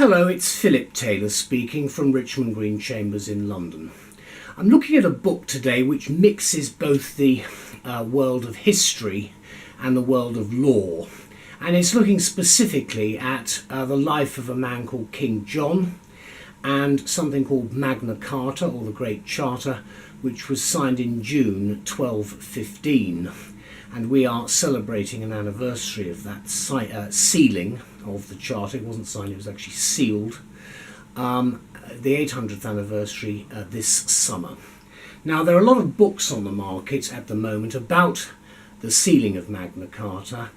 Hello, it's Philip Taylor speaking from Richmond Green Chambers in London. I'm looking at a book today which mixes both the world of history and the world of law, and it's looking specifically at the life of a man called King John and something called Magna Carta, or the Great Charter, which was signed in June 1215, and we are celebrating an anniversary of that sealing of the charter. It wasn't signed, it was actually sealed, the 800th anniversary this summer. Now, there are a lot of books on the market at the moment about the sealing of Magna Carta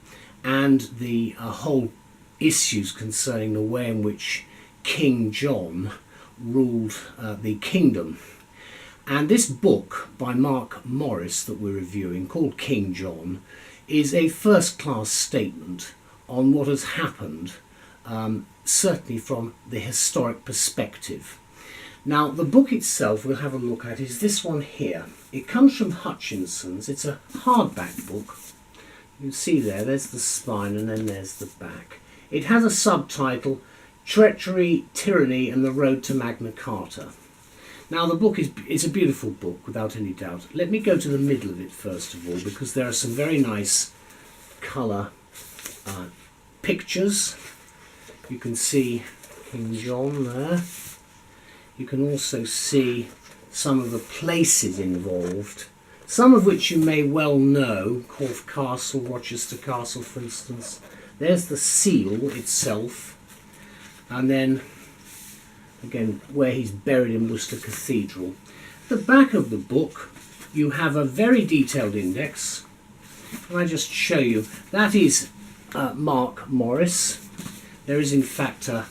and the whole issues concerning the way in which King John ruled the kingdom. And this book by Marc Morris that we're reviewing, called King John, is a first-class statement on what has happened, certainly from the historic perspective. Now, the book itself we'll have a look at is this one here. It comes from Hutchinson's. It's a hardback book. You can see there's the spine and then there's the back. It has a subtitle, Treachery, Tyranny and the Road to Magna Carta. Now, the book is a beautiful book, without any doubt. Let me go to the middle of it first of all, because there are some very nice colour pictures. You can see King John there. You can also see some of the places involved, some of which you may well know. Corfe Castle, Rochester Castle, for instance. There's the seal itself, and then again where he's buried in Worcester Cathedral. At the back of the book you have a very detailed index. Can I just show you? That is Marc Morris. There is in fact a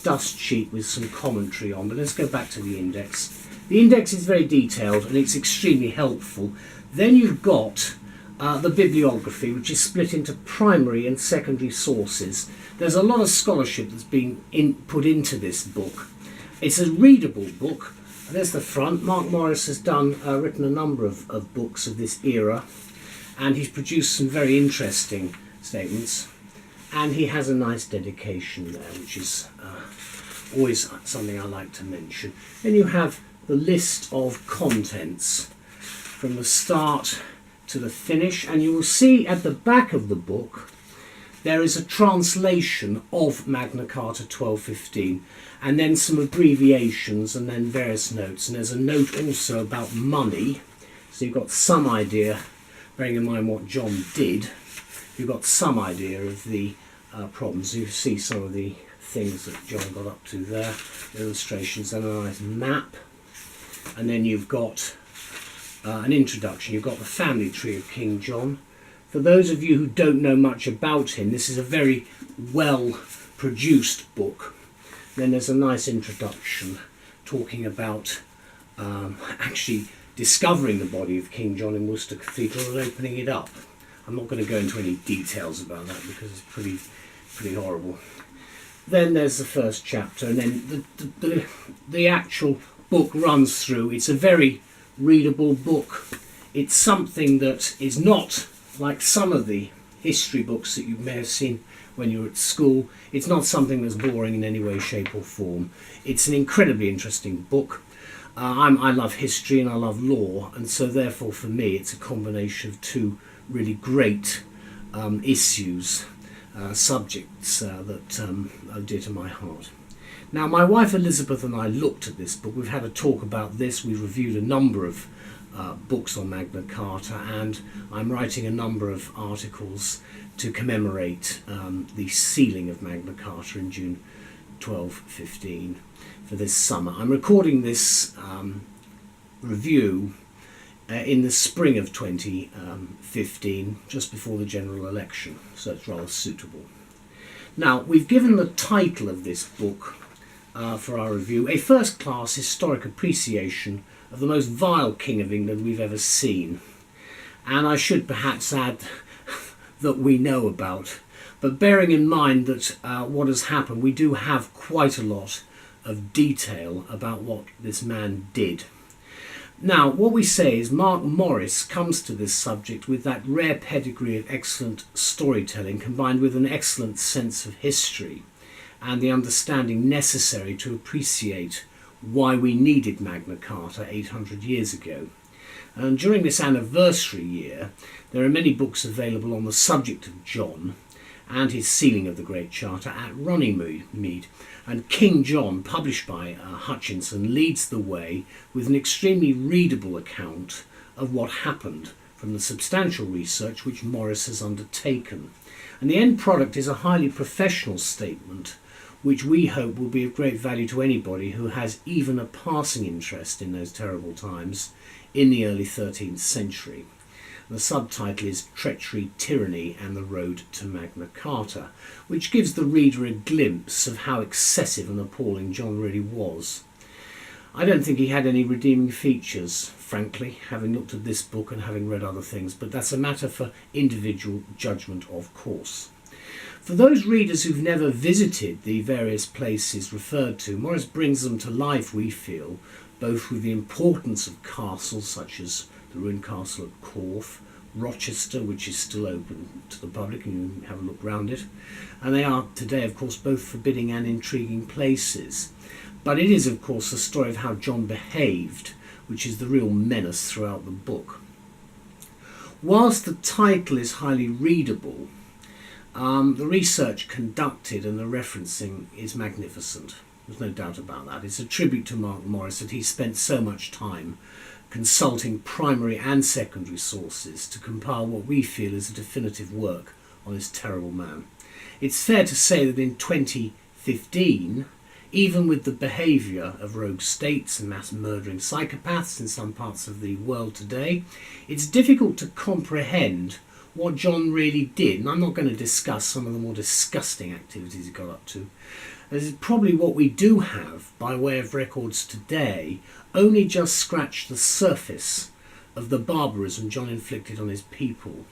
dust sheet with some commentary on, but let's go back to the index. The index is very detailed and it's extremely helpful. Then you've got the bibliography, which is split into primary and secondary sources. There's a lot of scholarship that's been put into this book. It's a readable book. There's the front. Marc Morris has written a number of books of this era, and he's produced some very interesting statements, and he has a nice dedication there, which is always something I like to mention. Then you have the list of contents from the start to the finish, and you will see at the back of the book there is a translation of Magna Carta 1215, and then some abbreviations and then various notes. And there's a note also about money, so you've got some idea, bearing in mind what John did, you've got some idea of the problems. You see some of the things that John got up to there, illustrations, and a nice map. And then you've got an introduction. You've got the family tree of King John. For those of you who don't know much about him, this is a very well produced book. Then there's a nice introduction talking about actually discovering the body of King John in Worcester Cathedral and opening it up. I'm not going to go into any details about that because it's pretty horrible. Then there's the first chapter, and then the actual book runs through. It's a very readable book. It's something that is not like some of the history books that you may have seen when you were at school. It's not something that's boring in any way, shape or form. It's an incredibly interesting book. I love history and I love law, and so therefore for me it's a combination of two really great issues, subjects that are dear to my heart. Now, my wife Elizabeth and I looked at this book. We've had a talk about this. We've reviewed a number of books on Magna Carta, and I'm writing a number of articles to commemorate the sealing of Magna Carta in June 1215 for this summer. I'm recording this review in the spring of 2015, just before the general election, so it's rather suitable. Now, we've given the title of this book for our review, A First-Class Historic Appreciation of the Most Vile King of England We've Ever Seen. And I should perhaps add that we know about, but bearing in mind that what has happened, we do have quite a lot of detail about what this man did. Now, what we say is Marc Morris comes to this subject with that rare pedigree of excellent storytelling combined with an excellent sense of history. and the understanding necessary to appreciate why we needed Magna Carta 800 years ago. And during this anniversary year, there are many books available on the subject of John and his sealing of the Great Charter at Runnymede. And King John, published by Hutchinson, leads the way with an extremely readable account of what happened from the substantial research which Morris has undertaken. And the end product is a highly professional statement which we hope will be of great value to anybody who has even a passing interest in those terrible times in the early 13th century. The subtitle is Treachery, Tyranny and the Road to Magna Carta, which gives the reader a glimpse of how excessive and appalling John really was. I don't think he had any redeeming features, frankly, having looked at this book and having read other things, but that's a matter for individual judgment, of course. For those readers who've never visited the various places referred to, Morris brings them to life, we feel, both with the importance of castles such as the ruined castle at Corfe, Rochester, which is still open to the public, and you can have a look round it. And they are today, of course, both forbidding and intriguing places. But it is, of course, the story of how John behaved, which is the real menace throughout the book. Whilst the title is highly readable, the research conducted and the referencing is magnificent. There's no doubt about that. It's a tribute to Marc Morris that he spent so much time consulting primary and secondary sources to compile what we feel is a definitive work on this terrible man. It's fair to say that in 2015, even with the behaviour of rogue states and mass murdering psychopaths in some parts of the world today, it's difficult to comprehend what John really did. And I'm not going to discuss some of the more disgusting activities he got up to. This is probably what we do have by way of records today only just scratched the surface of the barbarism John inflicted on his people.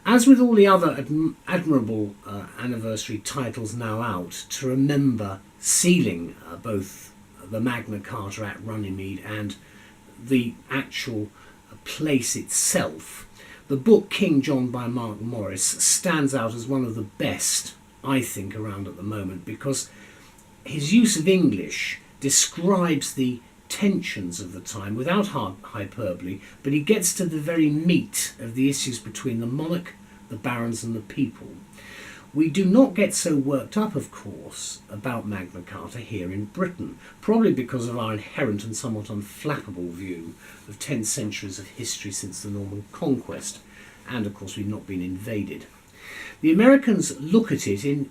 As with all the other admirable anniversary titles now out, to remember sealing both the Magna Carta at Runnymede and the actual place itself, the book King John by Marc Morris stands out as one of the best, I think, around at the moment, because his use of English describes the tensions of the time without hyperbole, but he gets to the very meat of the issues between the monarch, the barons and the people. We do not get so worked up, of course, about Magna Carta here in Britain, probably because of our inherent and somewhat unflappable view of 10 centuries of history since the Norman Conquest, and of course we've not been invaded. The Americans look at it in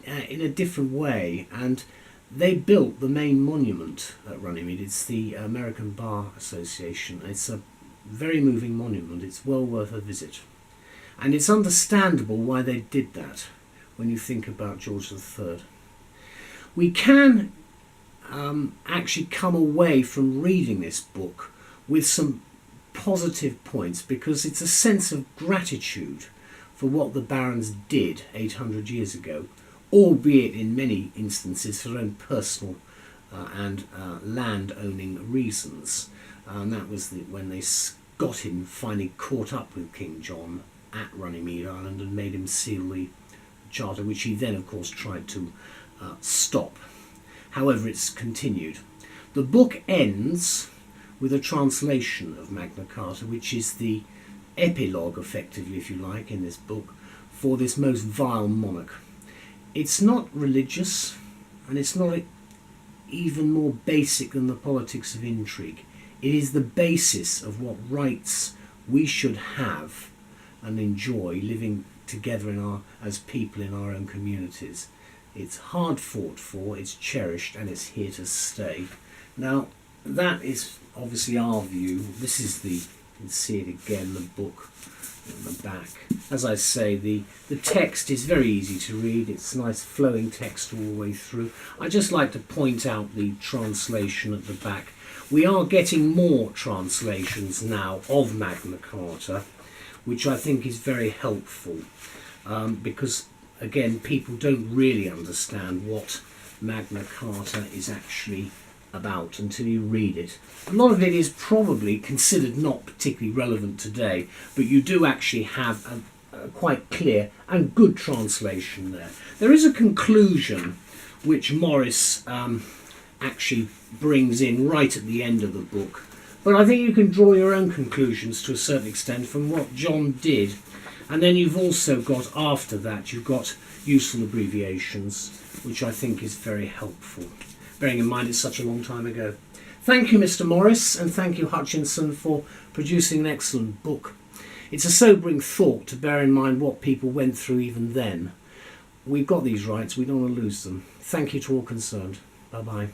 a different way, and they built the main monument at Runnymede. It's the American Bar Association. It's a very moving monument. It's well worth a visit. And it's understandable why they did that when you think about George III. We can actually come away from reading this book with some positive points, because it's a sense of gratitude for what the barons did 800 years ago, albeit in many instances for their own personal and land-owning reasons. And that was when they got him finally caught up with King John at Runnymede Island and made him seal the charter, which he then, of course, tried to stop. However, it's continued. The book ends with a translation of Magna Carta, which is the epilogue, effectively, if you like, in this book, for this most vile monarch. It's not religious, and it's not even more basic than the politics of intrigue. It is the basis of what rights we should have and enjoy living together as people in our own communities. It's hard fought for, it's cherished, and it's here to stay. Now, that is obviously our view. This is you can see it again, the book on the back. As I say, the text is very easy to read. It's nice flowing text all the way through. I just like to point out the translation at the back. We are getting more translations now of Magna Carta, which I think is very helpful, because again, people don't really understand what Magna Carta is actually about until you read it. A lot of it is probably considered not particularly relevant today, but you do actually have a quite clear and good translation there. There is a conclusion which Morris actually brings in right at the end of the book. But I think you can draw your own conclusions to a certain extent from what John did. And then you've also got, after that, you've got useful abbreviations, which I think is very helpful, bearing in mind it's such a long time ago. Thank you, Mr. Morris, and thank you, Hutchinson, for producing an excellent book. It's a sobering thought to bear in mind what people went through even then. We've got these rights, we don't want to lose them. Thank you to all concerned. Bye-bye.